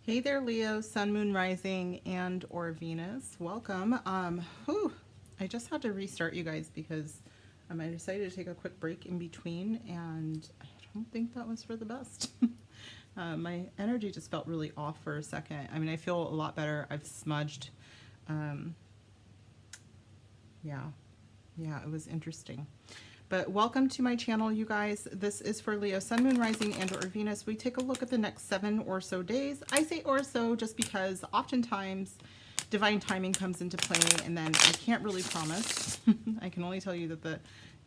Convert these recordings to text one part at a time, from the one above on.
Hey there, Leo, Sun, Moon, Rising, and or Venus. Welcome. I just had to restart you guys because I decided to take a quick break in between, and I don't think that was for the best. My energy just felt really off for a second. I mean, I feel a lot better. I've smudged. Um, yeah, it was interesting. But welcome to my channel, you guys. This is for Leo, Sun, Moon, Rising, and or Venus. We take a look at the next 7 or so days. I say or so just because oftentimes divine timing comes into play, and then I can't really promise. I can only tell you that the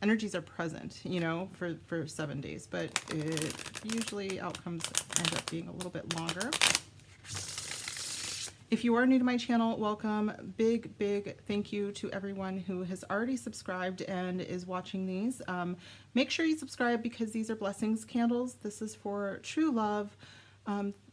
energies are present, you know, for 7 days, but usually outcomes end up being a little bit longer. If you are new to my channel, welcome. Big thank you to everyone who has already subscribed and is watching these. Make sure you subscribe because these are blessings candles. This is for true love.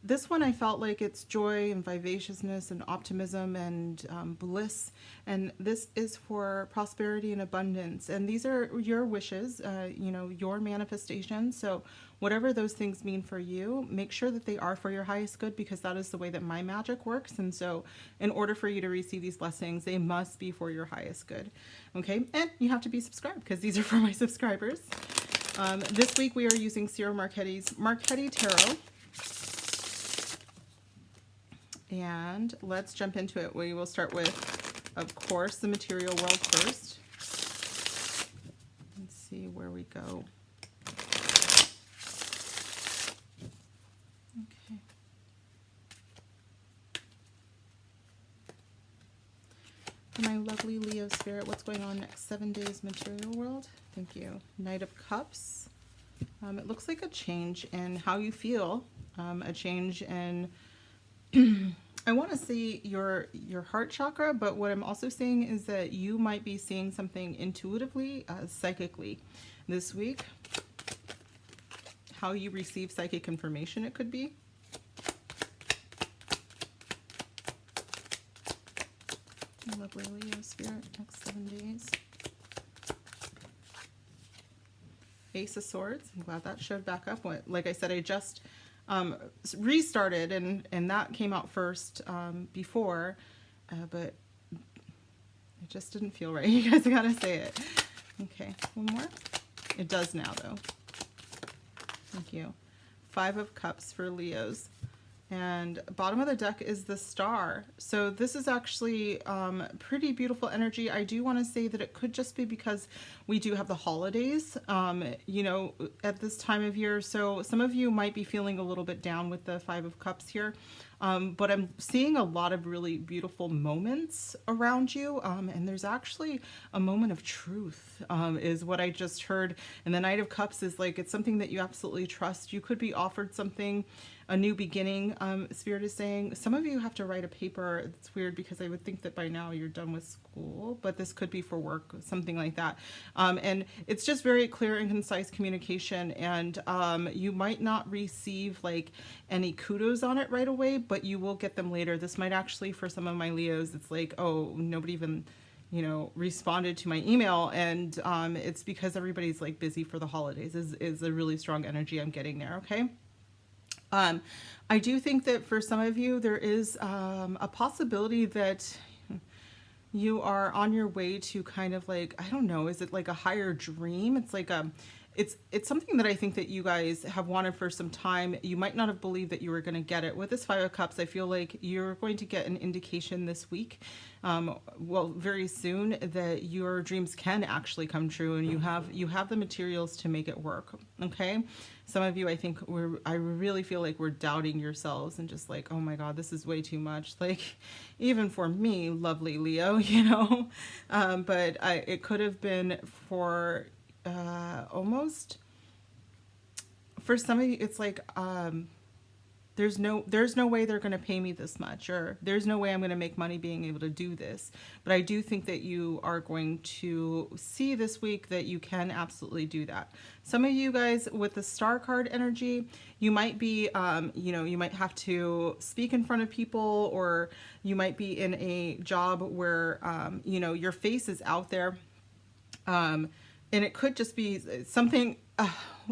This one I felt like it's joy and vivaciousness and optimism and bliss. And this is for prosperity and abundance. And these are your wishes, you know, your manifestations. So whatever those things mean for you, make sure that they are for your highest good, because that is the way that my magic works. And so in order for you to receive these blessings, they must be for your highest good. Okay. And you have to be subscribed because these are for my subscribers. This week we are using Ciro Marchetti's Marchetti Tarot. And let's jump into it. We will start with, of course, the material world first. Let's see where we go. Okay. For my lovely Leo spirit, what's going on next 7 days, material world? Thank you. Knight of Cups. It looks like a change in how you feel, a change in I want to see your heart chakra, but what I'm also seeing is that you might be seeing something intuitively, psychically this week. How you receive psychic information, it could be. Lovely Leo spirit, next 7 days. Ace of Swords. I'm glad that showed back up. Like I said, I just restarted and that came out first before, but it just didn't feel right. You guys gotta say it. Okay, one more. It does now though. Thank you. 5 of Cups for Leos. And bottom of the deck is the Star. So this is actually pretty beautiful energy. I do want to say that it could just be because we do have the holidays, you know, at this time of year. So some of you might be feeling a little bit down with the 5 of Cups here. But I'm seeing a lot of really beautiful moments around you. And there's actually a moment of truth, is what I just heard. And the Knight of Cups is like, it's something that you absolutely trust. You could be offered something, a new beginning. Spirit is saying some of you have to write a paper. It's weird because I would think that by now you're done with school, but this could be for work, something like that. And it's just very clear and concise communication. And you might not receive like any kudos on it right away, but you will get them later. This might actually, for some of my Leos, it's like, oh, nobody even, you know, responded to my email. And it's because everybody's like busy for the holidays is a really strong energy I'm getting there. Okay. I do think that for some of you, there is a possibility that you are on your way to kind of like, I don't know, is it like a higher dream? It's like it's something that I think that you guys have wanted for some time. You might not have believed that you were going to get it. With this 5 of Cups, I feel like you're going to get an indication this week, well, very soon, that your dreams can actually come true, and you have the materials to make it work. Okay. Some of you, I think I really feel like we're doubting yourselves and just like, oh my God, this is way too much. Like, even for me, lovely Leo, you know, but it could have been for almost, for some of you, it's like, there's no way they're going to pay me this much, or there's no way I'm going to make money being able to do this. But I do think that you are going to see this week that you can absolutely do that. Some of you guys with the Star card energy, you might be, you know, you might have to speak in front of people, or you might be in a job where, you know, your face is out there. and it could just be something,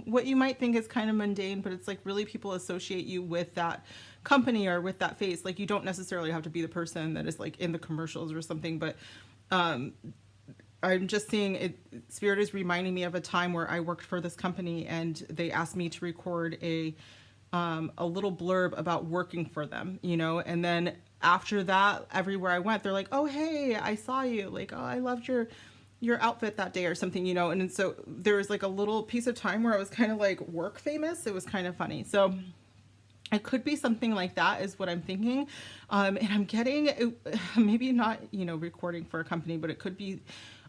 what you might think is kind of mundane, but it's like really people associate you with that company or with that face. Like you don't necessarily have to be the person that is like in the commercials or something, but I'm just seeing it. Spirit is reminding me of a time where I worked for this company and they asked me to record a little blurb about working for them, you know, and then after that, everywhere I went, they're like, oh, hey, I saw you. Like, oh, I loved your outfit that day or something, you know. And so there was like a little piece of time where I was kind of like work famous. It was kind of funny. So it could be something like that is what I'm thinking. And I'm getting, maybe not, you know, recording for a company, but it could be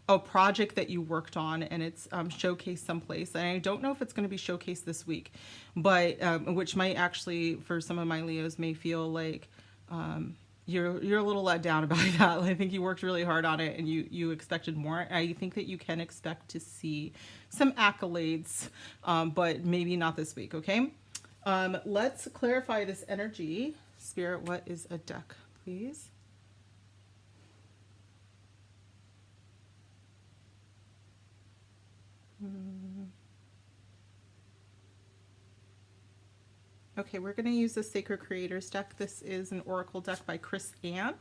a project that you worked on and it's showcased someplace. And I don't know if it's going to be showcased this week, but which might actually, for some of my Leos, may feel like you're a little let down about that. I think you worked really hard on it and you expected more. I think that you can expect to see some accolades, but maybe not this week, okay? Let's clarify this energy. Spirit, what is a deck, please? Okay, we're going to use the Sacred Creators deck. This is an oracle deck by Chris Ann.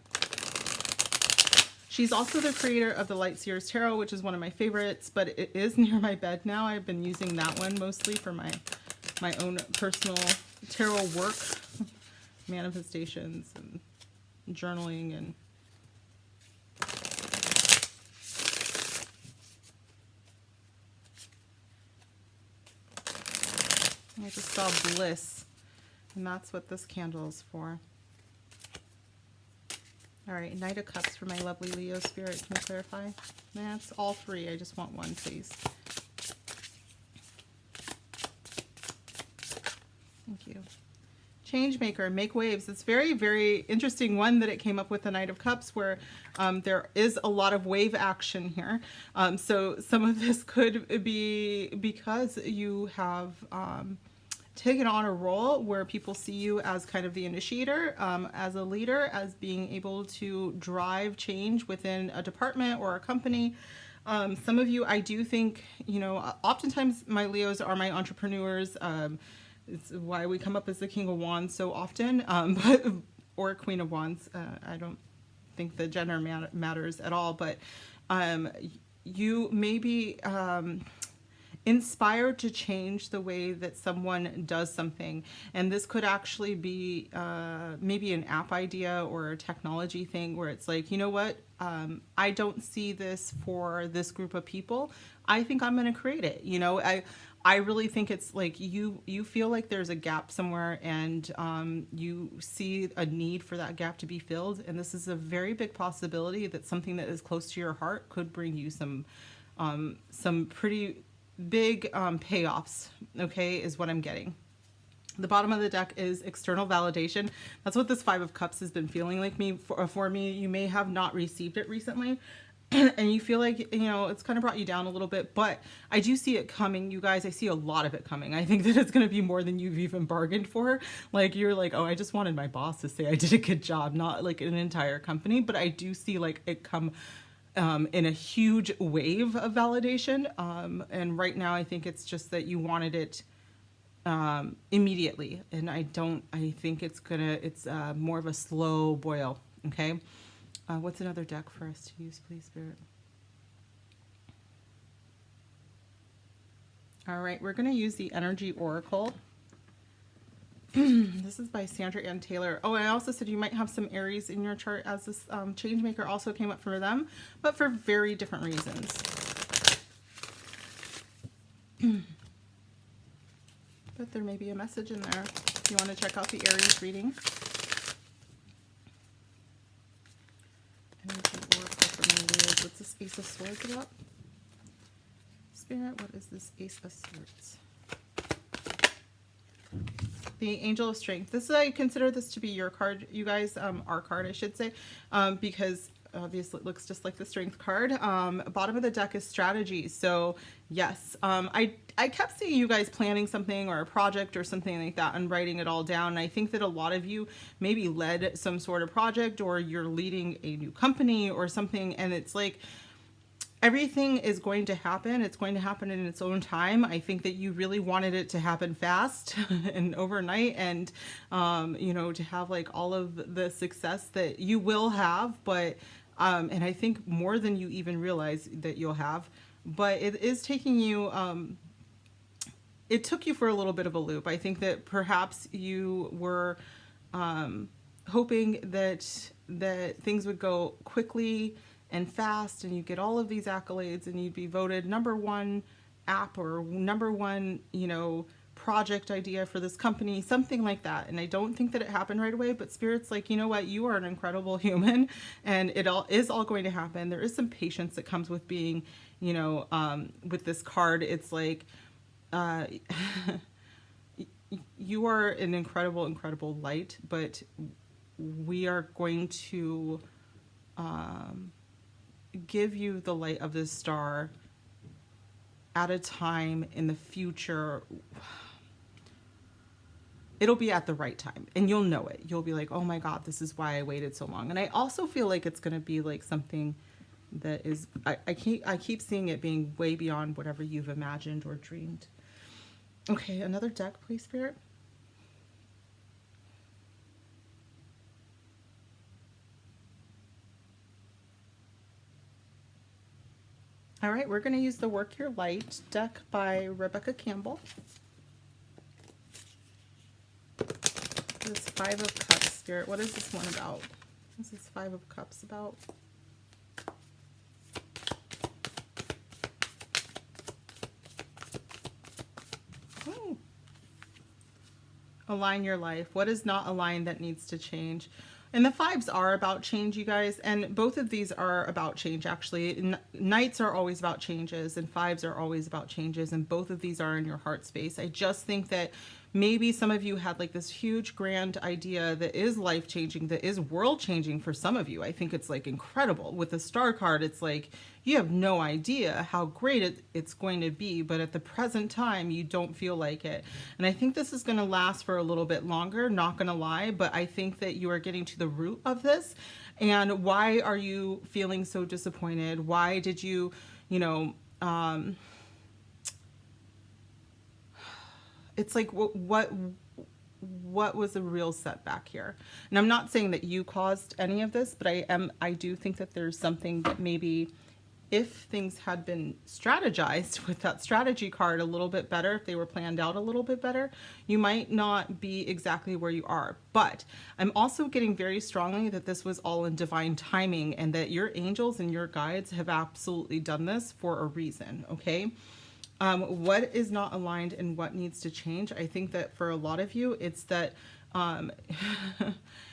She's also the creator of the Light Seers Tarot, which is one of my favorites, but it is near my bed now. I've been using that one mostly for my own personal tarot work, manifestations and journaling and I just saw bliss, and that's what this candle is for. All right, Knight of Cups for my lovely Leo spirit. Can you clarify? That's all three. I just want one, please. Thank you. Changemaker, make waves. It's very, very interesting one that it came up with the Knight of Cups where there is a lot of wave action here. So some of this could be because you have taken on a role where people see you as kind of the initiator, as a leader, as being able to drive change within a department or a company. Some of you, I do think, you know, oftentimes my Leos are my entrepreneurs. It's why we come up as the King of Wands so often, or Queen of Wands. I don't think the gender matters at all, but you may be inspired to change the way that someone does something. And this could actually be maybe an app idea or a technology thing where it's like, you know what? I don't see this for this group of people. I think I'm going to create it. You know, I really think it's like you feel like there's a gap somewhere and you see a need for that gap to be filled. And this is a very big possibility that something that is close to your heart could bring you some pretty big payoffs, okay, is what I'm getting. The bottom of the deck is external validation. That's what this Five of Cups has been feeling like for me. You may have not received it recently. And you feel like, you know, it's kind of brought you down a little bit, but I do see it coming, you guys. I see a lot of it coming. I think that it's going to be more than you've even bargained for. Like, you're like, oh, I just wanted my boss to say I did a good job, not like an entire company, but I do see like it come in a huge wave of validation. And right now, I think it's just that you wanted it immediately. And I think it's more of a slow boil. Okay. What's another deck for us to use, please, Spirit? All right, we're going to use the Energy Oracle. This is by Sandra Ann Taylor. Oh, I also said you might have some Aries in your chart, as this Changemaker also came up for them, but for very different reasons. But there may be a message in there if you want to check out the Aries reading. What's this Ace of Swords about? Spirit, what is this Ace of Swords? The Angel of Strength. I consider this to be your card, you guys, our card, I should say, because obviously it looks just like the Strength card. Bottom of the deck is strategy. So yes, I kept seeing you guys planning something or a project or something like that and writing it all down. And I think that a lot of you maybe led some sort of project or you're leading a new company or something. And it's like, everything is going to happen. It's going to happen in its own time. I think that you really wanted it to happen fast and overnight, and you know, to have like all of the success that you will have, but and I think more than you even realize that you'll have, but it is taking you it took you for a little bit of a loop. I think that perhaps you were hoping that things would go quickly and fast, and you get all of these accolades, and you'd be voted #1 app or #1, you know, project idea for this company, something like that. And I don't think that it happened right away, but Spirit's like, you know what, you are an incredible human, and it all is all going to happen. There is some patience that comes with being, you know, with this card. It's like, you are an incredible, incredible light, but we are going to give you the light of this star at a time in the future. It'll be at the right time, and you'll know it. You'll be like, oh my God, this is why I waited so long. And I also feel like it's going to be like something that is, I keep seeing it being way beyond whatever you've imagined or dreamed. Okay, another deck, please, Spirit. All right, we're going to use the Work Your Light deck by Rebecca Campbell. This Five of Cups, Spirit. What is this one about? What is this Five of Cups about? Oh. Align your life. What is not aligned that needs to change? And the fives are about change, you guys, and both of these are about change, actually. Knights are always about changes, and fives are always about changes, and both of these are in your heart space. I just think that maybe some of you had like this huge grand idea that is life-changing, that is world-changing for some of you. I think it's like incredible. With the star card, it's like you have no idea how great it's going to be, but at the present time, you don't feel like it. And I think this is going to last for a little bit longer, not going to lie, but I think that you are getting to the root of this. And why are you feeling so disappointed? Why did you, you know, it's like what was the real setback here? And I'm not saying that you caused any of this, but I do think that there's something that maybe if things had been strategized with that strategy card a little bit better, if they were planned out a little bit better, you might not be exactly where you are. But I'm also getting very strongly that this was all in divine timing, and that your angels and your guides have absolutely done this for a reason, okay? What is not aligned and what needs to change? I think that for a lot of you, it's that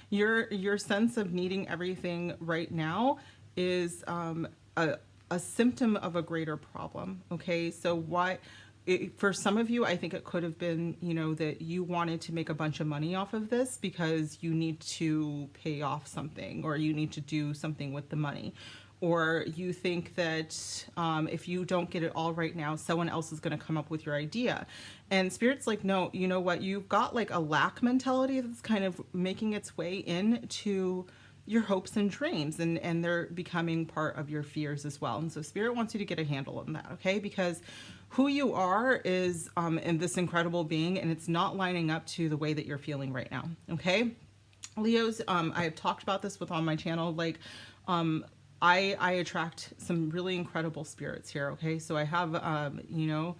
your sense of needing everything right now is a symptom of a greater problem. Okay, so for some of you, I think it could have been, you know, that you wanted to make a bunch of money off of this because you need to pay off something, or you need to do something with the money. Or you think that if you don't get it all right now, someone else is going to come up with your idea. And Spirit's like, no, you know what? You've got like a lack mentality that's kind of making its way into your hopes and dreams, and they're becoming part of your fears as well. And so Spirit wants you to get a handle on that, okay? Because who you are is in this incredible being, and it's not lining up to the way that you're feeling right now, okay? Leos, I have talked about this on my channel, like, I attract some really incredible spirits here, okay? So I have, you know,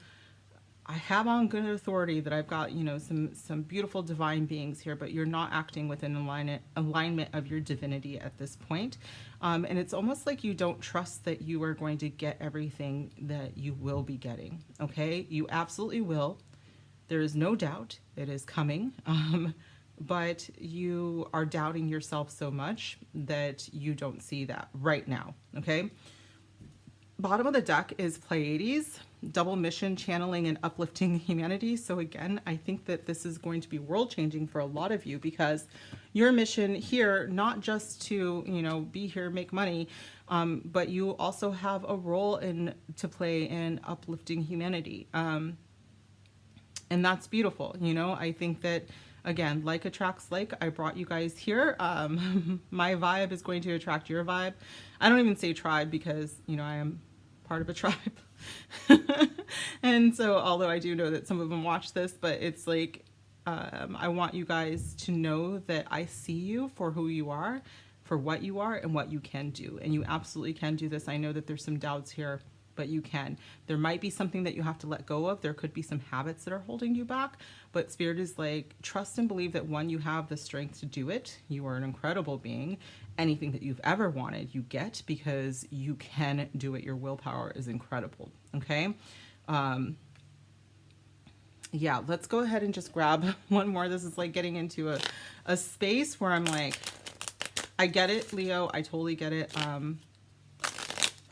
I have on good authority that I've got, you know, some beautiful divine beings here, but you're not acting within alignment of your divinity at this point. And it's almost like you don't trust that you are going to get everything that you will be getting, okay? You absolutely will. There is no doubt it is coming. But you are doubting yourself so much that you don't see that right now, okay? Bottom of the deck is Pleiades, double mission, channeling and uplifting humanity. So again, I think that this is going to be world changing for a lot of you, because your mission here, not just to, you know, be here, make money, but you also have a role to play in uplifting humanity. And that's beautiful. You know, I think that, again, like attracts like. I brought you guys here. My vibe is going to attract your vibe. I don't even say tribe because, you know, I am part of a tribe. And so, although I do know that some of them watch this, but it's like, I want you guys to know that I see you for who you are, for what you are, and what you can do. And you absolutely can do this. I know that there's some doubts here, but you can. There might be something that you have to let go of. There could be some habits that are holding you back, but Spirit is like, trust and believe that one, you have the strength to do it. You are an incredible being. Anything that you've ever wanted, you get, because you can do it. Your willpower is incredible. Okay. Yeah, let's go ahead and just grab one more. This is like getting into a space where I'm like, I get it, Leo. I totally get it.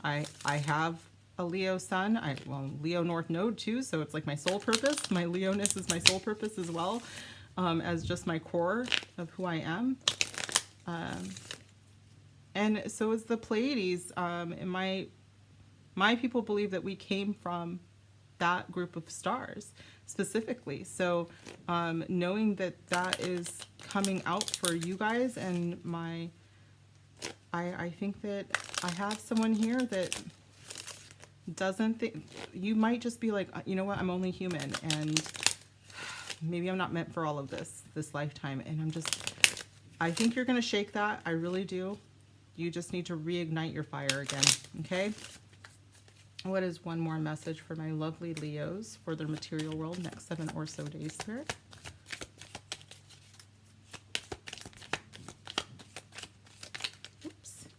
I have a Leo sun. Leo North Node too. So it's like my soul purpose. My Leoness is my soul purpose as well, as just my core of who I am. And so is the Pleiades. And my people believe that we came from that group of stars specifically. So knowing that that is coming out for you guys, and I think that I have someone here that doesn't think, you might just be like, you know what, I'm only human, and maybe I'm not meant for all of this lifetime. And I think you're going to shake that. I really do. You just need to reignite your fire again. Okay. What is one more message for my lovely Leos for their material world next 7 or so days, Spirit?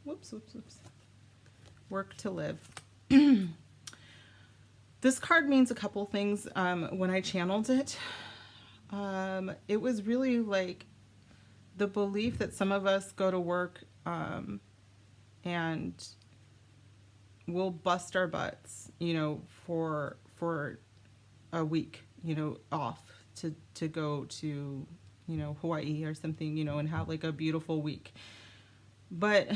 Whoops. Work to live. This card means a couple things. When I channeled it, it was really like the belief that some of us go to work and we'll bust our butts, for a week, off to go to, Hawaii or something, and have like a beautiful week. But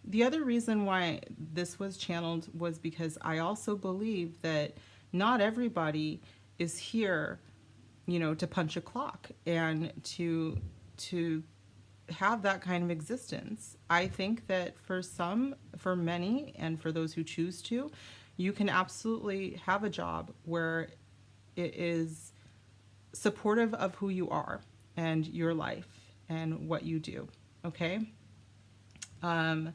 the other reason why this was channeled was because I also believe that not everybody is here, to punch a clock and to have that kind of existence. I think that for many, and for those who choose to, you can absolutely have a job where it is supportive of who you are and your life and what you do. Okay. And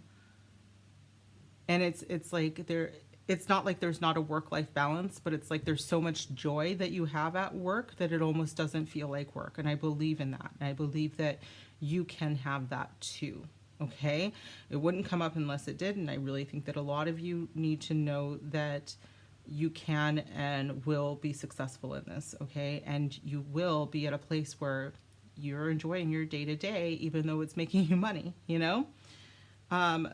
it's like it's not like there's not a work-life balance, but it's like there's so much joy that you have at work that it almost doesn't feel like work. And I believe in that. And I believe that you can have that too. Okay. It wouldn't come up unless it did. And I really think that a lot of you need to know that you can and will be successful in this. Okay. And you will be at a place where you're enjoying your day-to-day, even though it's making you money,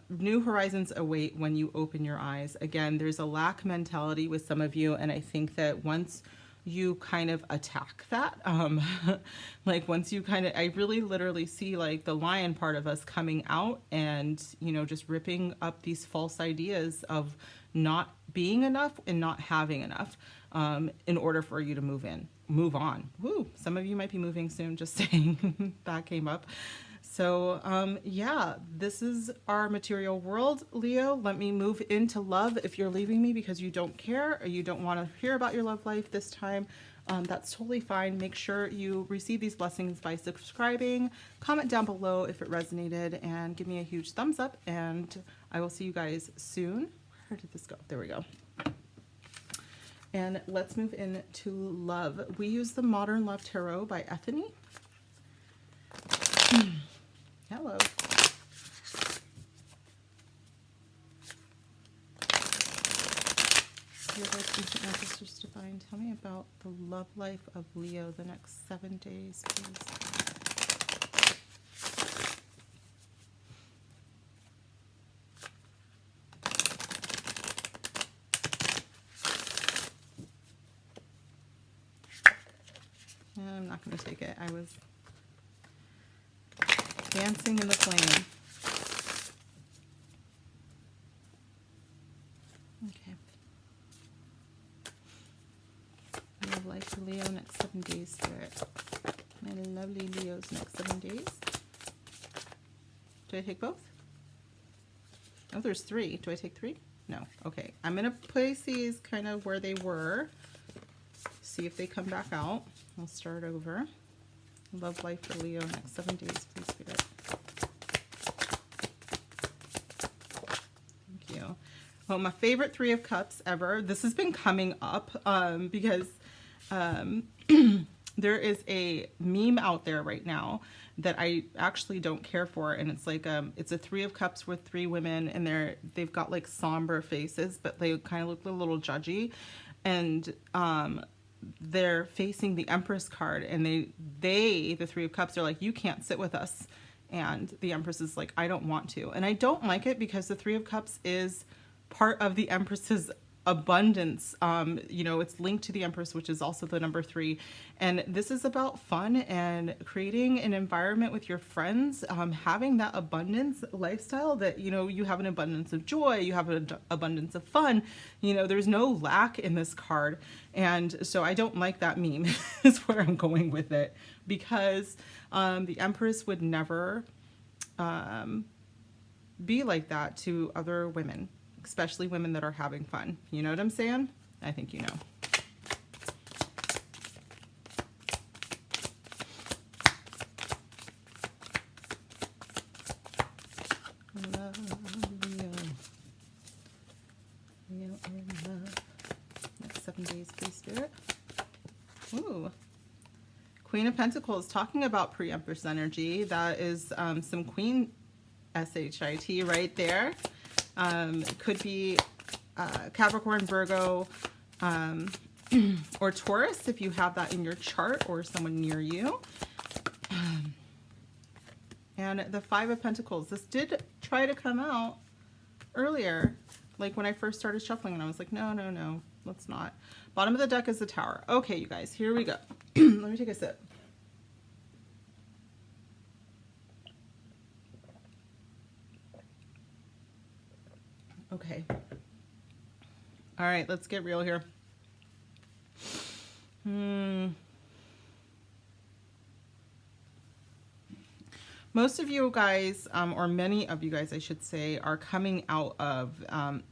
New horizons await when you open your eyes. Again, there's a lack mentality with some of you. And I think that once you kind of attack that, like once you I really literally see like the lion part of us coming out and, just ripping up these false ideas of not being enough and not having enough, in order for you to move on. Woo! Some of you might be moving soon, just saying. That came up. So, yeah, this is our material world, Leo. Let me move into love. If you're leaving me because you don't care or you don't want to hear about your love life this time, that's totally fine. Make sure you receive these blessings by subscribing. Comment down below if it resonated and give me a huge thumbs up. And I will see you guys soon. Where did this go? There we go. And let's move into love. We use the Modern Love Tarot by Ethany. Hello. Dear Lord, ancient ancestors divine, tell me about the love life of Leo the next 7 days, please. I'm not going to take it. I was dancing in the flame. Okay. Love life for Leo next 7 days, Spirit. My lovely Leo's next 7 days. Do I take both? Oh, there's 3. Do I take 3? No. Okay. I'm going to place these kind of where they were. See if they come back out. I'll start over. Love life for Leo next 7 days, please, Spirit. Thank you. Well, my favorite 3 of Cups ever. This has been coming up because there is a meme out there right now that I actually don't care for, and it's like it's a 3 of Cups with 3 women, and they've got like somber faces, but they kind of look a little judgy, and they're facing the Empress card, and the 3 of Cups are like, you can't sit with us, and the Empress is like, I don't want to. And I don't like it because the 3 of Cups is part of the Empress's abundance. You know, it's linked to the Empress, which is also the number 3, and this is about fun and creating an environment with your friends, having that abundance lifestyle that, you know, you have an abundance of joy, you have an abundance of fun, you know, there's no lack in this card. And so I don't like that meme is where I'm going with it, because the Empress would never be like that to other women, especially women that are having fun. You know what I'm saying? I think you know. Love, Leo. Leo in love. Next 7 days, please, Spirit. Ooh. Queen of Pentacles, talking about pre-Empress energy. That is some Queen SHIT right there. Could be Capricorn, Virgo, or Taurus if you have that in your chart, or someone near you. And the 5 of Pentacles. This did try to come out earlier, like when I first started shuffling, and I was like, no, no, no, let's not. Bottom of the deck is the Tower. Okay, you guys, here we go. Let me take a sip. Okay. All right, let's get real here. Most of you guys, or many of you guys, I should say, are coming out of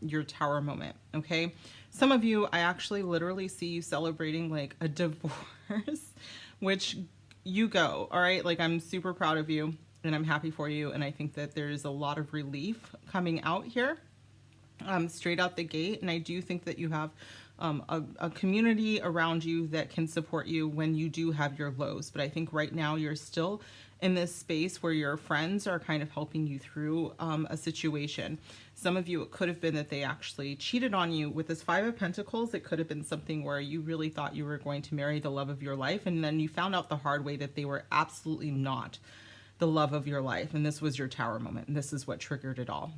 your Tower moment, okay? Some of you, I actually literally see you celebrating like a divorce, which you go, all right? Like, I'm super proud of you, and I'm happy for you, and I think that there's a lot of relief coming out here. Straight out the gate, and I do think that you have a community around you that can support you when you do have your lows. But I think right now you're still in this space where your friends are kind of helping you through a situation. Some of you, it could have been that they actually cheated on you. With this 5 of Pentacles, it could have been something where you really thought you were going to marry the love of your life, and then you found out the hard way that they were absolutely not the love of your life, and this was your Tower moment, and this is what triggered it all.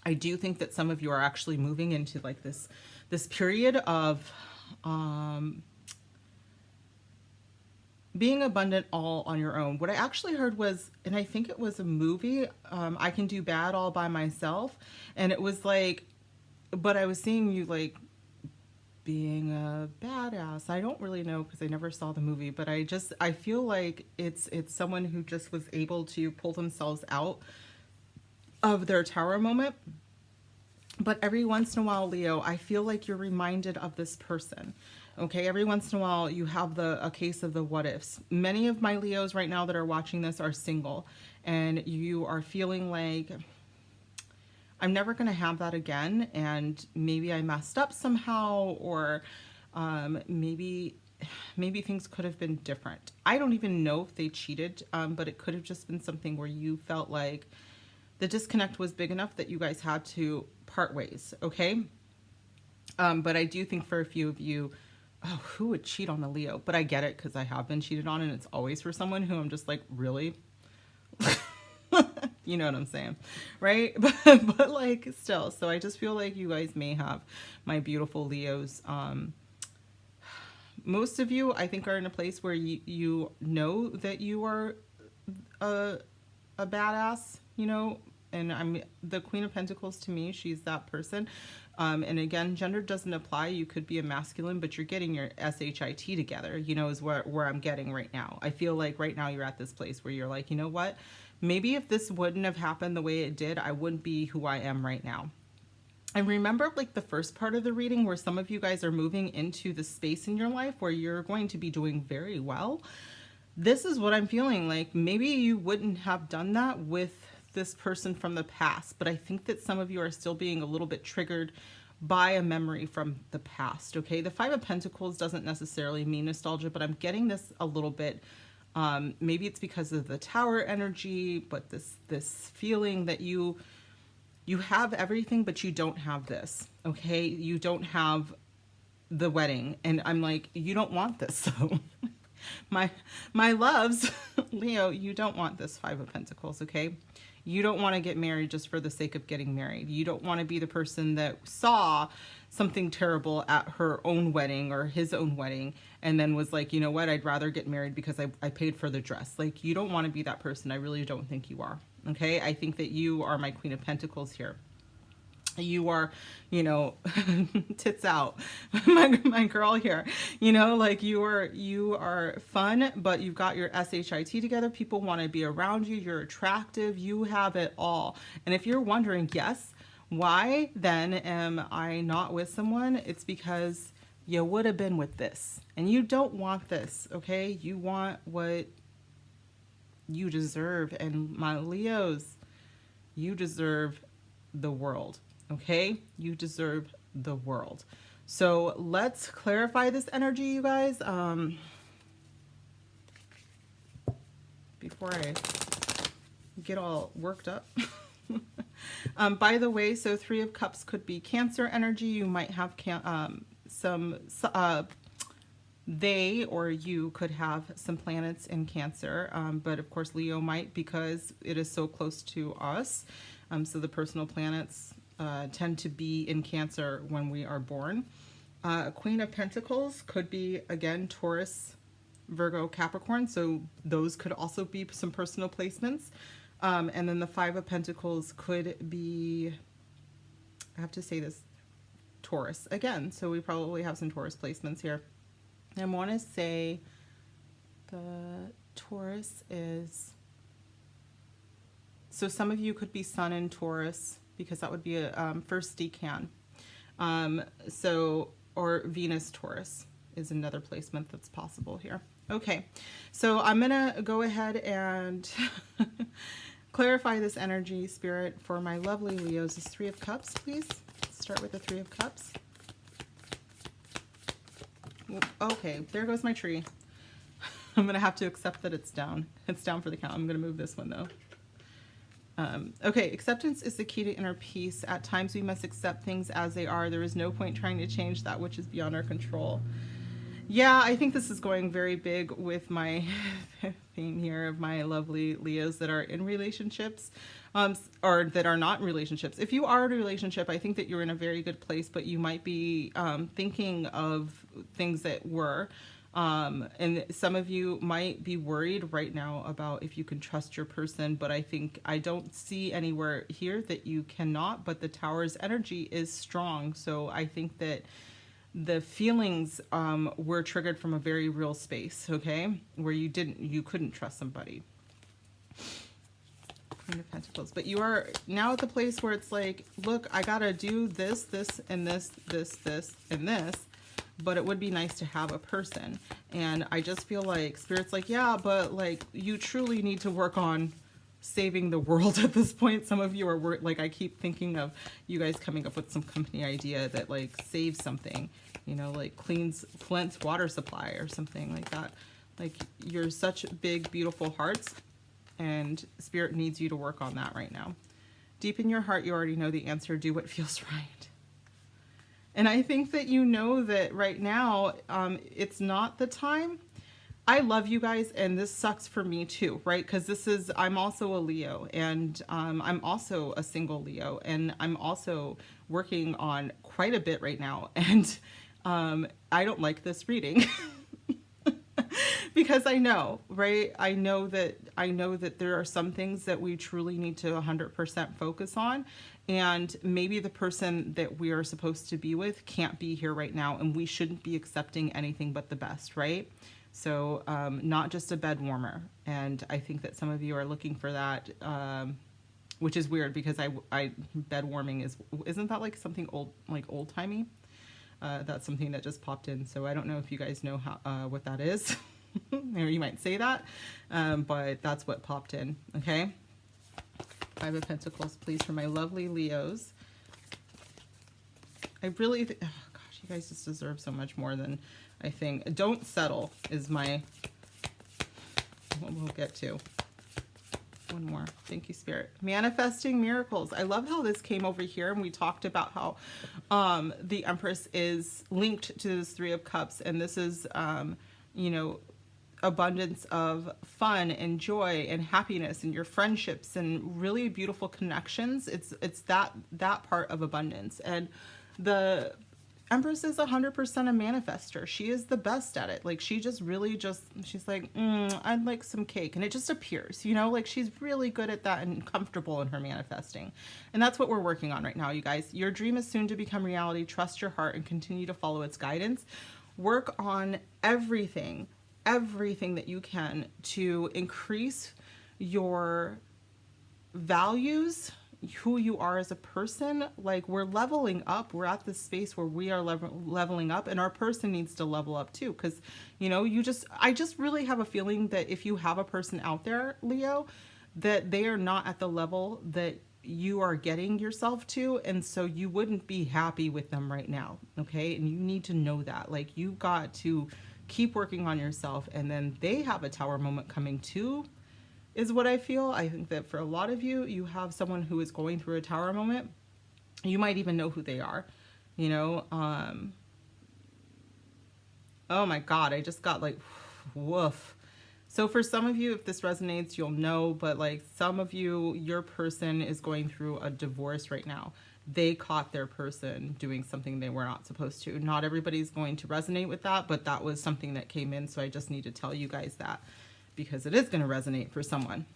I do think that some of you are actually moving into like this period of being abundant all on your own. What I actually heard was, and I think it was a movie, I Can Do Bad All by Myself, and it was like, but I was seeing you like being a badass. I don't really know because I never saw the movie, but I feel like it's someone who just was able to pull themselves out of their Tower moment. But every once in a while, Leo, I feel like you're reminded of this person. Okay, every once in a while you have a case of the what ifs. Many of my Leos right now that are watching this are single, and you are feeling like, I'm never going to have that again, and maybe I messed up somehow, or maybe things could have been different. I don't even know if they cheated, but it could have just been something where you felt like the disconnect was big enough that you guys had to part ways, okay? But I do think for a few of you, oh, who would cheat on a Leo? But I get it, because I have been cheated on, and it's always for someone who I'm just like, really? You know what I'm saying, right? But like, still, so I just feel like you guys may have, my beautiful Leos, most of you, I think, are in a place where you know that you are a badass, you know, and I'm the Queen of Pentacles. To me, she's that person. And again, gender doesn't apply. You could be a masculine, but you're getting your SHIT together, you know, is where I'm getting right now. I feel like right now you're at this place where you're like, you know what? Maybe if this wouldn't have happened the way it did, I wouldn't be who I am right now. I remember like the first part of the reading where some of you guys are moving into the space in your life where you're going to be doing very well. This is what I'm feeling like. Maybe you wouldn't have done that with this person from the past, but I think that some of you are still being a little bit triggered by a memory from the past. Okay, the Five of Pentacles doesn't necessarily mean nostalgia, but I'm getting this a little bit. Maybe it's because of the Tower energy, but this feeling that you have everything, but you don't have this. Okay, you don't have the wedding, and I'm like, you don't want this, so. My loves, Leo, you don't want this Five of Pentacles, okay? You don't want to get married just for the sake of getting married. You don't want to be the person that saw something terrible at her own wedding or his own wedding and then was like, you know what, I'd rather get married because I paid for the dress. Like, you don't want to be that person. I really don't think you are, okay? I think that you are my Queen of Pentacles here. You are, you know, tits out, my girl here, you know, like you are fun, but you've got your SHIT together. People want to be around you. You're attractive. You have it all. And if you're wondering, yes, why then am I not with someone? It's because you would have been with this, and you don't want this. Okay. You want what you deserve. And my Leos, you deserve the world. Okay, you deserve the world. So let's clarify this energy, you guys. Before I get all worked up. By the way, so Three of Cups could be Cancer energy. You might have they or you could have some planets in Cancer, but of course Leo might, because it is so close to us. So the personal planets tend to be in Cancer when we are born. Queen of Pentacles could be, again, Taurus, Virgo, Capricorn. So those could also be some personal placements. And then the Five of Pentacles could be, I have to say this, Taurus again. So we probably have some Taurus placements here. I want to say the Taurus is, so some of you could be Sun in Taurus, because that would be a first decan. Or Venus Taurus is another placement that's possible here. Okay, so I'm going to go ahead and clarify this energy, Spirit, for my lovely Leos. Is Three of Cups, please. Start with the Three of Cups. Okay, there goes my tree. I'm going to have to accept that it's down. It's down for the count. I'm going to move this one, though. Okay, acceptance is the key to inner peace. At times we must accept things as they are. There is no point trying to change that which is beyond our control. Yeah, I think this is going very big with my theme here of my lovely Leos that are in relationships, or that are not in relationships. If you are in a relationship, I think that you're in a very good place, but you might be thinking of things that were. And some of you might be worried right now about if you can trust your person, but I don't see anywhere here that you cannot, but the Tower's energy is strong. So I think that the feelings were triggered from a very real space, okay, where you couldn't trust somebody. Queen of Pentacles. But you are now at the place where it's like, look, I gotta do this, this, and this, and this. But it would be nice to have a person. And I just feel like Spirit's like, yeah, but like you truly need to work on saving the world at this point. Some of you are like, I keep thinking of you guys coming up with some company idea that like saves something, you know, like cleans Flint's water supply or something like that. Like, you're such big, beautiful hearts, and Spirit needs you to work on that right now. Deep in your heart, you already know the answer. Do what feels right. And I think that you know that right now, it's not the time. I love you guys, and this sucks for me too, right? Because I'm also a Leo, and I'm also a single Leo, and I'm also working on quite a bit right now, and I don't like this reading. Because I know, right? I know that there are some things that we truly need to 100% focus on, and maybe the person that we are supposed to be with can't be here right now, and we shouldn't be accepting anything but the best, right? So not just a bed warmer. And I think that some of you are looking for that which is weird because I bed warming isn't that like something old timey? That's something that just popped in. So I don't know if you guys know how what that is. Or you might say that, but that's what popped in. Okay. 5 of Pentacles, please, for my lovely Leos. I really, oh gosh, you guys just deserve so much more than I think. Don't settle is what we'll get to. One more. Thank you, Spirit. Manifesting miracles. I love how this came over here, and we talked about how the Empress is linked to this 3 of Cups, and this is, you know, abundance of fun and joy and happiness and your friendships and really beautiful connections. It's that part of abundance. And the Empress is 100% a manifester. She is the best at it. Like, she just really she's like, I'd like some cake. And it just appears, you know, like she's really good at that and comfortable in her manifesting. And that's what we're working on right now, you guys. Your dream is soon to become reality. Trust your heart and continue to follow its guidance. Work on everything that you can to increase your values, who you are as a person. Like, we're leveling up. We're at this space where we are leveling up, and our person needs to level up too. Because, you know, I just really have a feeling that if you have a person out there, Leo, that they are not at the level that you are getting yourself to, and so you wouldn't be happy with them right now. Okay. And you need to know that, like, you got to keep working on yourself, and then they have a tower moment coming too, is what I feel. I think that for a lot of you, you have someone who is going through a tower moment. You might even know who they are, you know. Oh my God, I just got like, woof. So for some of you, if this resonates, you'll know, but like some of you, your person is going through a divorce right now. They caught their person doing something they were not supposed to. Not everybody's going to resonate with that, but that was something that came in. So I just need to tell you guys that because it is going to resonate for someone.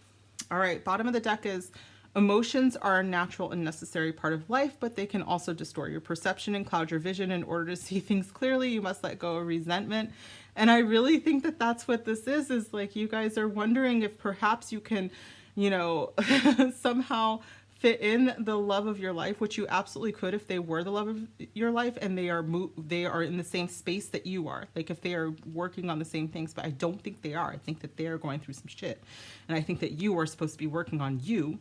All right, bottom of the deck is emotions are a natural and necessary part of life, but they can also distort your perception and cloud your vision. In order to see things clearly, you must let go of resentment. And I really think that that's what this is like you guys are wondering if perhaps you can, you know, somehow fit in the love of your life, which you absolutely could if they were the love of your life and they are in the same space that you are. Like if they are working on the same things, but I don't think they are. I think that they are going through some shit. And I think that you are supposed to be working on you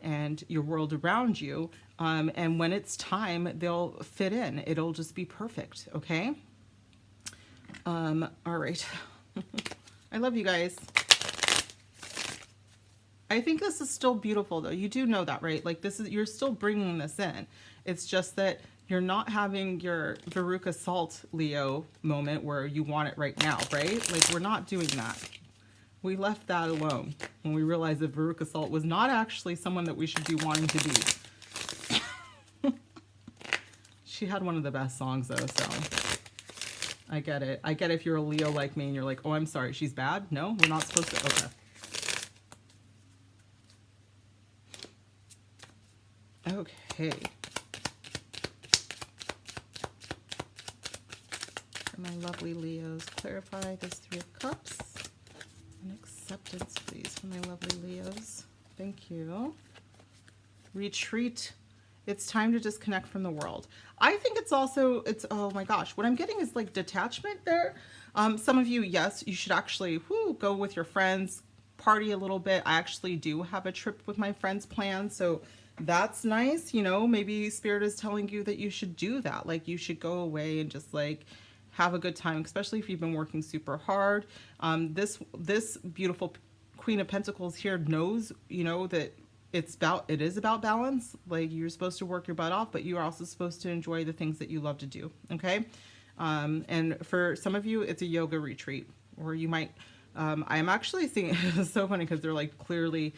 and your world around you. And when it's time, they'll fit in. It'll just be perfect. Okay. All right. I love you guys. I think this is still beautiful though. You do know that, right? Like this is, you're still bringing this in. It's just that you're not having your Veruca Salt Leo moment where you want it right now, right? Like we're not doing that. We left that alone when we realized that Veruca Salt was not actually someone that we should be wanting to be. She had one of the best songs though, so I get it. I get if you're a Leo like me and you're like, oh, I'm sorry, she's bad. No, we're not supposed to. Okay. Okay. For my lovely Leos, clarify this 3 of Cups. And acceptance, please, for my lovely Leos. Thank you. Retreat. It's time to disconnect from the world. I think it's also, oh my gosh, what I'm getting is like detachment there. Some of you, yes, you should actually go with your friends, party a little bit. I actually do have a trip with my friends planned, so that's nice. You know, maybe Spirit is telling you that you should do that. Like you should go away and just like have a good time, especially if you've been working super hard. This beautiful Queen of Pentacles here knows, you know, that it is about balance. Like you're supposed to work your butt off, but you are also supposed to enjoy the things that you love to do. Okay. And for some of you, it's a yoga retreat, or you might, I'm actually seeing, it's so funny because they're like clearly,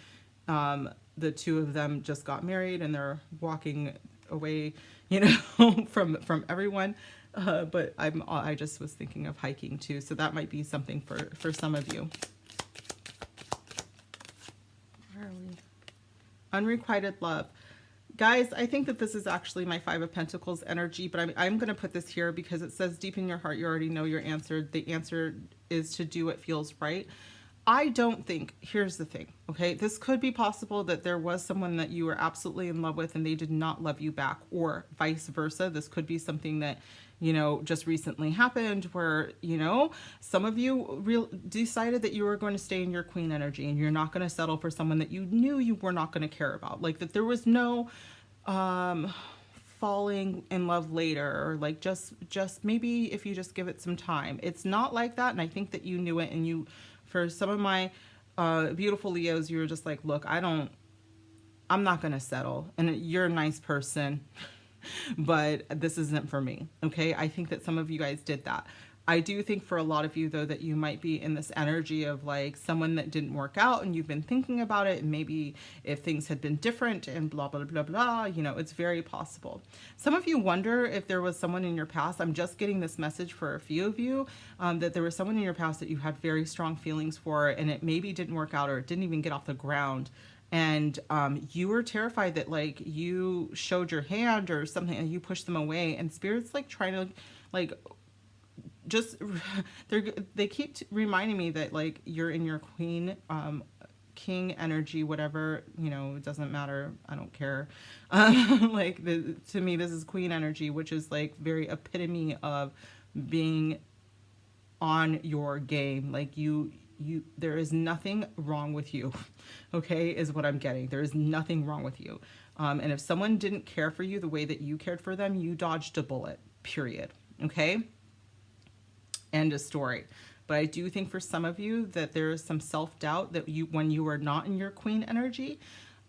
the two of them just got married and they're walking away, you know, from everyone. But I just was thinking of hiking too. So that might be something for some of you. Where are we? Unrequited love. Guys, I think that this is actually my 5 of Pentacles energy, but I'm going to put this here because it says deep in your heart, you already know your answer. The answer is to do what feels right. I don't think, here's the thing, okay? This could be possible that there was someone that you were absolutely in love with and they did not love you back, or vice versa. This could be something that, you know, just recently happened where, you know, some of you decided that you were going to stay in your queen energy and you're not going to settle for someone that you knew you were not going to care about. Like that there was no falling in love later, or like just maybe if you just give it some time. It's not like that, and I think that you knew it, and you, for some of my beautiful Leos, you were just like, look, I'm not going to settle. And you're a nice person, but this isn't for me. Okay. I think that some of you guys did that. I do think for a lot of you, though, that you might be in this energy of like someone that didn't work out and you've been thinking about it. And maybe if things had been different and blah, blah, blah, blah, you know, it's very possible. Some of you wonder if there was someone in your past. I'm just getting this message for a few of you, that there was someone in your past that you had very strong feelings for, and it maybe didn't work out or it didn't even get off the ground. And you were terrified that like you showed your hand or something and you pushed them away, and Spirit's like trying to like just they keep reminding me that like you're in your queen king energy, whatever, you know, it doesn't matter, I don't care. Like to me this is queen energy, which is like very epitome of being on your game. Like you there is nothing wrong with you. Okay, is what I'm getting. There is nothing wrong with you. And if someone didn't care for you the way that you cared for them, you dodged a bullet, period. Okay, end of story. But I do think for some of you that there is some self-doubt that you, when you were not in your queen energy,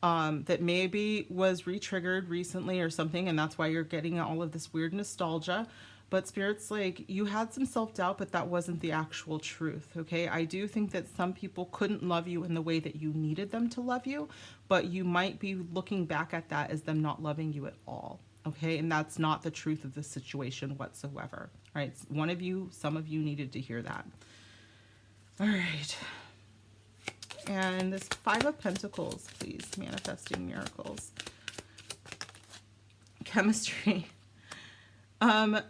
that maybe was re-triggered recently or something, and that's why you're getting all of this weird nostalgia. But Spirit's like, you had some self-doubt, but that wasn't the actual truth, okay? I do think that some people couldn't love you in the way that you needed them to love you, but you might be looking back at that as them not loving you at all, okay? And that's not the truth of the situation whatsoever, right? One of you, some of you needed to hear that. All right. And this Five of Pentacles, please, manifesting miracles. Chemistry.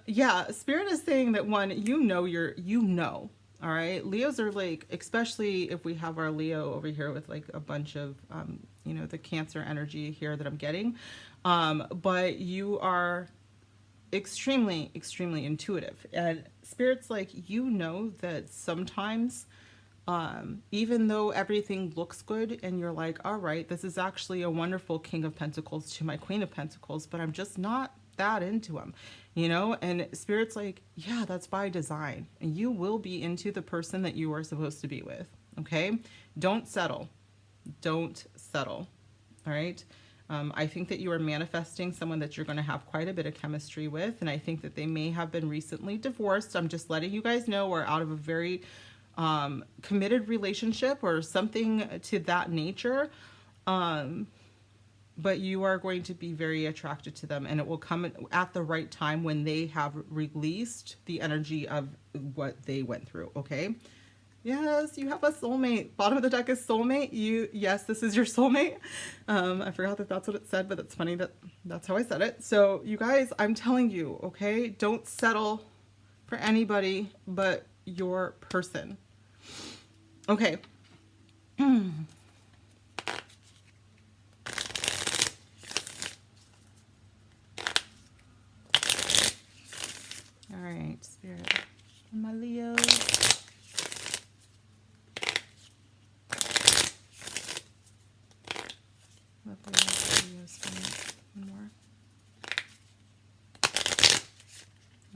Yeah, Spirit is saying that one, you know, all right. Leos are like, especially if we have our Leo over here with like a bunch of, you know, the Cancer energy here that I'm getting. But you are extremely, extremely intuitive, and Spirit's like, you know, that sometimes, even though everything looks good and you're like, all right, this is actually a wonderful King of Pentacles to my Queen of Pentacles, but I'm just not that into him, you know? And Spirit's like, yeah, that's by design. And you will be into the person that you are supposed to be with, okay? Don't settle. Don't settle, all right? I think that you are manifesting someone that you're going to have quite a bit of chemistry with, and I think that they may have been recently divorced. I'm just letting you guys know we're out of a very committed relationship or something to that nature. But you are going to be very attracted to them, and it will come at the right time when they have released the energy of what they went through, okay? Yes, you have a soulmate. Bottom of the deck is soulmate. Yes, this is your soulmate. I forgot that that's what it said, but it's funny that that's how I said it. So you guys, I'm telling you, okay? Don't settle for anybody but your person. Okay. All right, Spirit. And my Leos. Lovely Leos. One more.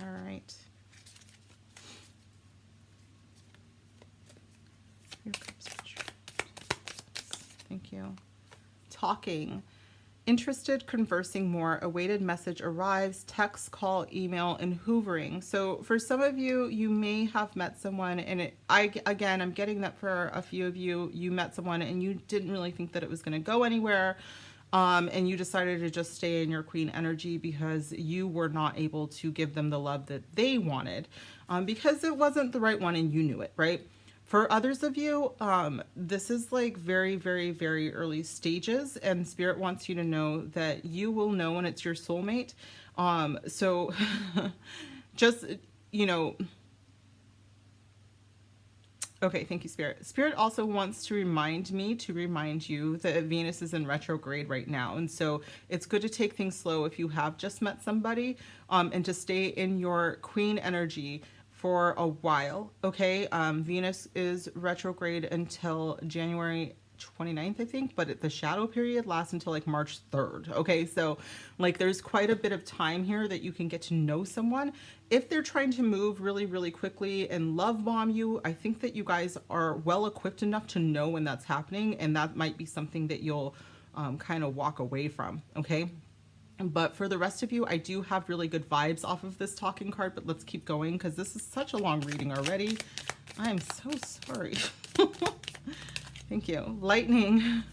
All right. Here comes Thank you. Talking. Interested, conversing more, awaited message arrives, text, call, email, and hoovering. So for some of you, you may have met someone, and again, I'm getting that for a few of you, you met someone and you didn't really think that it was going to go anywhere. And you decided to just stay in your queen energy because you were not able to give them the love that they wanted, because it wasn't the right one and you knew it, right? For others of you, this is like very, very, very early stages, and Spirit wants you to know that you will know when it's your soulmate. So just, you know, Okay, thank you, Spirit. Spirit also wants to remind me to remind you that Venus is in retrograde right now. And so it's good to take things slow if you have just met somebody, and to stay in your queen energy for a while, okay? Venus is retrograde until January 29th, I think, but the shadow period lasts until like March 3rd. Okay, so like there's quite a bit of time here that you can get to know someone. If they're trying to move really, really quickly and love bomb you, I think that you guys are well equipped enough to know when that's happening, and that might be something that you'll kind of walk away from. Okay. But for the rest of you, I do have really good vibes off of this talking card, but let's keep going because this is such a long reading already. I'm so sorry. Thank you. Lightning.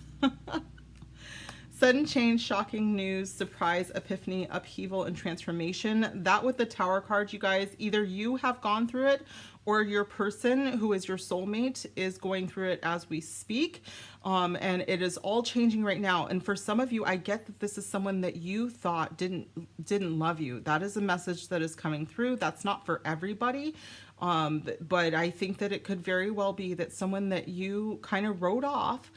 Sudden change, shocking news, surprise, epiphany, upheaval, and transformation. That with the Tower card, you guys, either you have gone through it or your person who is your soulmate is going through it as we speak. And it is all changing right now. And for some of you, I get that this is someone that you thought didn't love you. That is a message that is coming through. That's not for everybody. But I think that it could very well be that someone that you kind of wrote off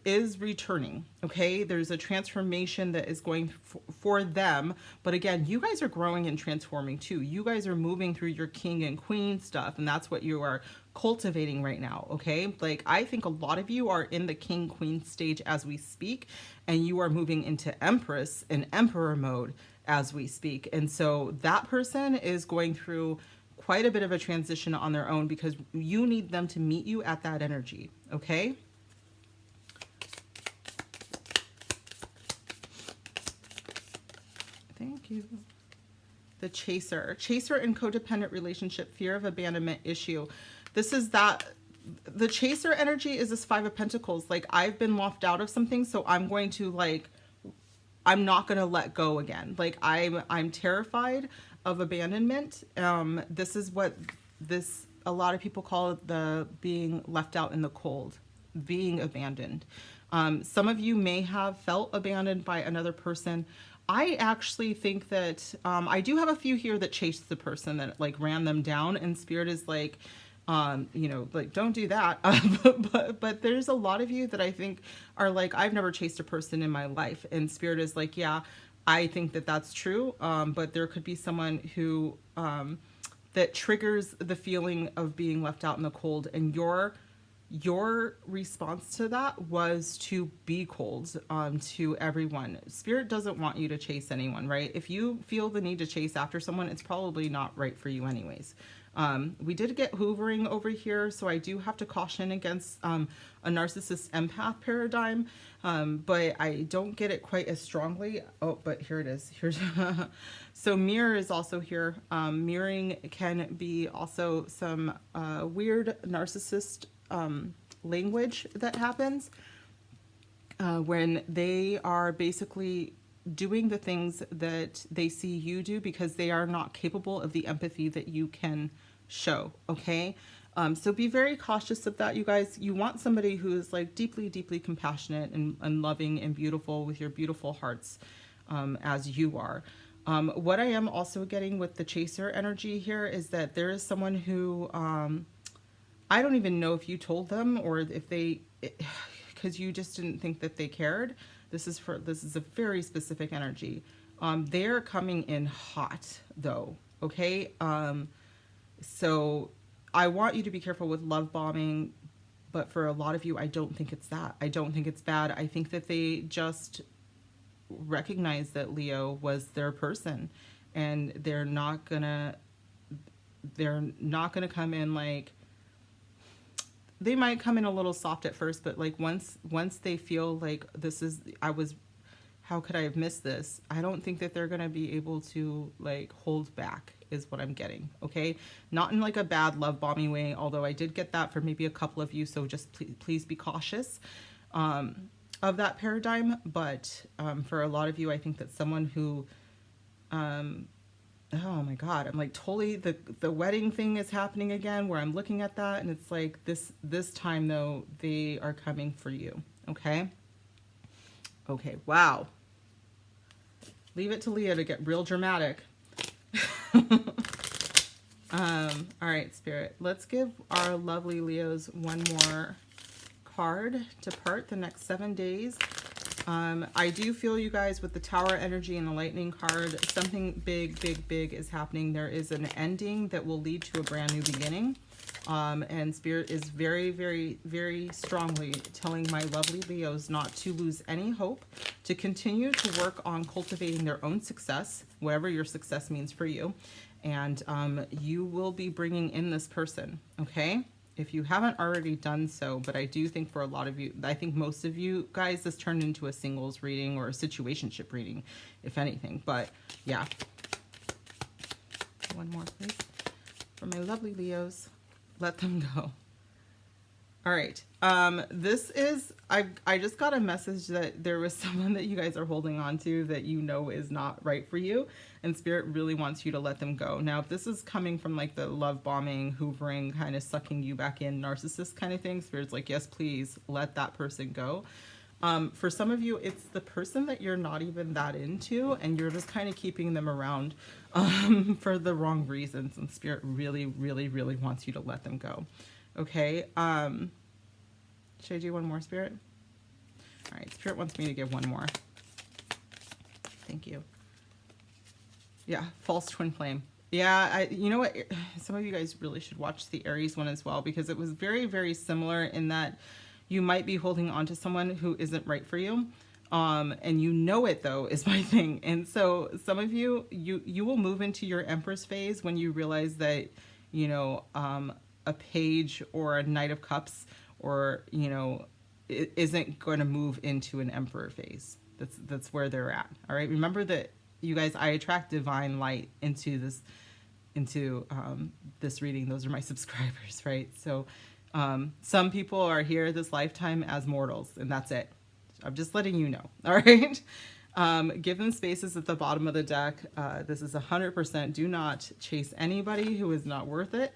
is returning. Okay, there's a transformation that is going for them. But again, you guys are growing and transforming too. You guys are moving through your king and queen stuff, and that's what you are cultivating right now. Okay, like I think a lot of you are in the king queen stage as we speak, and you are moving into empress and emperor mode as we speak. And so that person is going through quite a bit of a transition on their own because you need them to meet you at that energy. Okay. Thank you. The chaser. Chaser and codependent relationship, fear of abandonment issue. This is that. The chaser energy is this Five of Pentacles. Like I've been left out of something, so I'm going to I'm not going to let go again. Like I'm terrified of abandonment. This is what a lot of people call it, the being left out in the cold, being abandoned. Some of you may have felt abandoned by another person. I actually think that I do have a few here that chased the person that like ran them down, and Spirit is like, like don't do that. But there's a lot of you that I think are like, I've never chased a person in my life, and Spirit is like, yeah, I think that that's true. But there could be someone who that triggers the feeling of being left out in the cold, and your response to that was to be cold to everyone. Spirit doesn't want you to chase anyone, right? If you feel the need to chase after someone, it's probably not right for you anyways. We did get hoovering over here, so I do have to caution against a narcissist empath paradigm, but I don't get it quite as strongly. Oh, but here it is. Here's so mirror is also here. Mirroring can be also some weird narcissist language that happens when they are basically doing the things that they see you do because they are not capable of the empathy that you can show. Okay. So be very cautious of that, you guys. You want somebody who is like deeply, deeply compassionate and loving and beautiful with your beautiful hearts, as you are. What I am also getting with the chaser energy here is that there is someone who, I don't even know if you told them or if they, because you just didn't think that they cared. This is a very specific energy. They're coming in hot though. Okay. So I want you to be careful with love bombing, but for a lot of you, I don't think it's that. I don't think it's bad. I think that they just recognize that Leo was their person, and they're not gonna come in like, they might come in a little soft at first, but like once they feel like how could I have missed this? I don't think that they're going to be able to like hold back is what I'm getting. Okay. Not in like a bad love bombing way, although I did get that for maybe a couple of you. So just please be cautious of that paradigm. But for a lot of you, I think that someone who, oh my God, I'm like totally, the wedding thing is happening again where I'm looking at that and it's like this time though, they are coming for you. Okay. Okay. Wow. Leave it to Leo to get real dramatic. All right, Spirit. Let's give our lovely Leos one more card to part the next 7 days. I do feel, you guys, with the Tower energy and the Lightning card, something big, big, big is happening. There is an ending that will lead to a brand new beginning. And Spirit is very, very, very strongly telling my lovely Leos not to lose any hope, to continue to work on cultivating their own success, whatever your success means for you. And you will be bringing in this person, okay? If you haven't already done so, but I do think for a lot of you, I think most of you guys, this turned into a singles reading or a situationship reading, if anything. But yeah. One more, please. For my lovely Leos, let them go. All right. This is, I just got a message that there was someone that you guys are holding on to that you know is not right for you, and Spirit really wants you to let them go. Now, if this is coming from like the love bombing, hoovering, kind of sucking you back in, narcissist kind of thing, Spirit's like, yes, please let that person go. For some of you, it's the person that you're not even that into, and you're just kind of keeping them around for the wrong reasons, and Spirit really, really, really wants you to let them go. Okay, should I do one more, Spirit? All right, Spirit wants me to give one more. Thank you. Yeah, false twin flame. Yeah, you know what? Some of you guys really should watch the Aries one as well, because it was very, very similar in that you might be holding on to someone who isn't right for you. And you know it, though, is my thing. And so some of you, you will move into your Empress phase when you realize that, you know, a Page or a Knight of Cups, or, you know, it isn't going to move into an Emperor phase. That's where they're at. All right. Remember that, you guys, I attract divine light into this reading. Those are my subscribers, right? So some people are here this lifetime as mortals, and that's it. I'm just letting you know. All right. Give them spaces at the bottom of the deck. This is 100%. Do not chase anybody who is not worth it.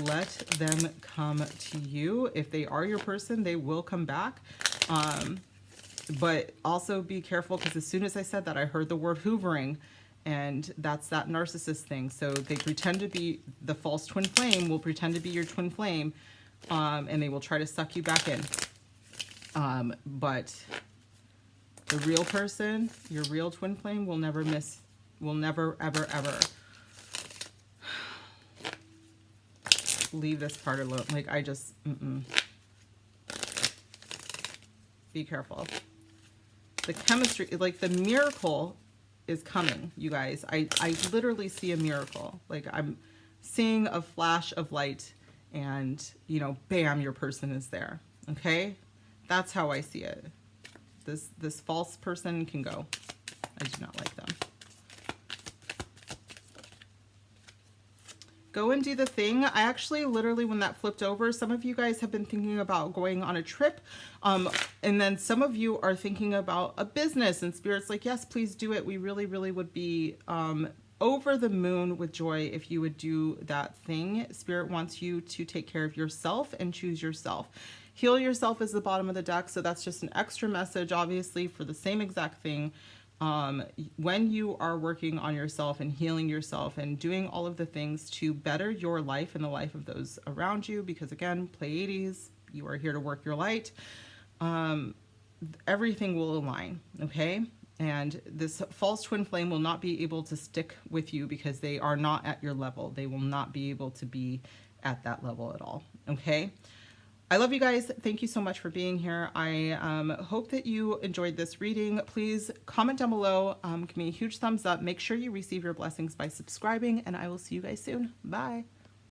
Let them come to you. If they are your person, they will come back. But also be careful, because as soon as I said that, I heard the word hoovering, and that's that narcissist thing. So they pretend to be, the false twin flame will pretend to be your twin flame, and they will try to suck you back in. But the real person, your real twin flame, will never ever, ever leave this part alone. Like, I just, be careful. The chemistry, like the miracle is coming, you guys. I literally see a miracle. Like, I'm seeing a flash of light, and, you know, bam, your person is there. Okay? That's how I see it. This false person can go. I do not like them. Go and do the thing. I actually, literally, when that flipped over, some of you guys have been thinking about going on a trip. And then some of you are thinking about a business, and Spirit's like, yes, please do it. We really, really would be over the moon with joy if you would do that thing. Spirit wants you to take care of yourself and choose yourself. Heal yourself is the bottom of the deck. So that's just an extra message, obviously, for the same exact thing. When you are working on yourself and healing yourself and doing all of the things to better your life and the life of those around you, because again, Pleiades, you are here to work your light, everything will align, okay? And this false twin flame will not be able to stick with you because they are not at your level. They will not be able to be at that level at all, okay? I love you guys. Thank you so much for being here. I hope that you enjoyed this reading. Please comment down below. Give me a huge thumbs up. Make sure you receive your blessings by subscribing, and I will see you guys soon. Bye.